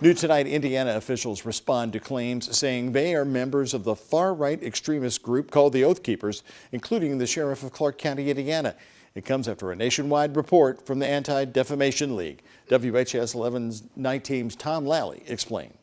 New tonight, Indiana officials respond to claims saying they are members of the far-right extremist group called the Oath Keepers, including the sheriff of Clark County, Indiana. It comes after a nationwide report from the Anti-Defamation League. WHAS 11's night team's Tom Lally explains.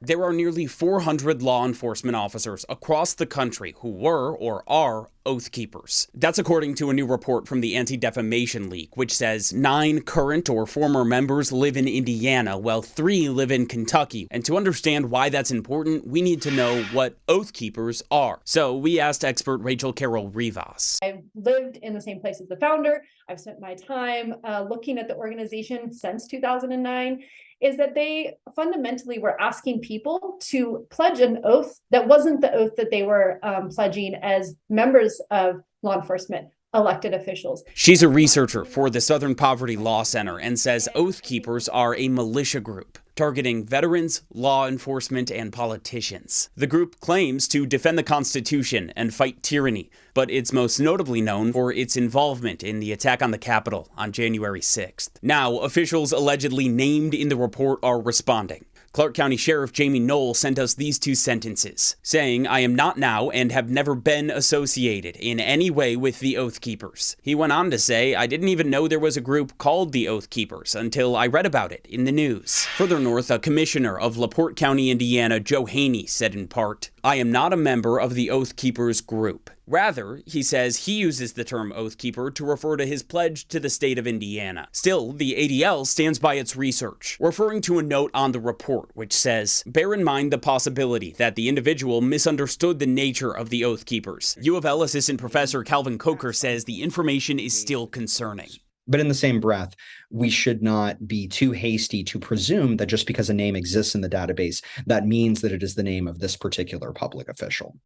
There are nearly 400 law enforcement officers across the country who were or are Oath Keepers. That's according to a new report from the Anti-Defamation League, which says 9 current or former members live in Indiana, while 3 live in Kentucky. And to understand why that's important, we need to know what Oath Keepers are. So we asked expert Rachel Carroll Rivas. I've lived in the same place as the founder. I've spent my time looking at the organization since 2009. Is that they fundamentally were asking people to pledge an oath that wasn't the oath that they were pledging as members of law enforcement, elected officials. She's a researcher for the Southern Poverty Law Center and says Oath Keepers are a militia group targeting veterans, law enforcement, and politicians. The group claims to defend the Constitution and fight tyranny, but it's most notably known for its involvement in the attack on the Capitol on January 6th. Now, officials allegedly named in the report are responding. Clark County Sheriff Jamie Knoll sent us these 2 sentences, saying, "I am not now and have never been associated in any way with the Oath Keepers." He went on to say, "I didn't even know there was a group called the Oath Keepers until I read about it in the news." Further north, a commissioner of LaPorte County, Indiana, Joe Haney, said in part, "I am not a member of the Oath Keepers group." Rather, he says he uses the term Oath Keeper to refer to his pledge to the state of Indiana. Still, the ADL stands by its research, referring to a note on the report which says, "Bear in mind the possibility that the individual misunderstood the nature of the Oath Keepers." U of L Assistant Professor Calvin Coker says the information is still concerning. But in the same breath, we should not be too hasty to presume that just because a name exists in the database, that means that it is the name of this particular public official.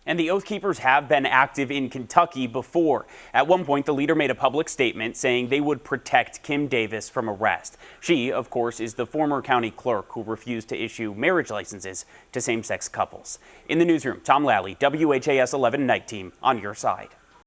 And the Oath Keepers have been active in Kentucky before. At one point, the leader made a public statement saying they would protect Kim Davis from arrest. She, of course, is the former county clerk who refused to issue marriage licenses to same-sex couples. In the newsroom, Tom Lally, WHAS 11 Night Team, on your side.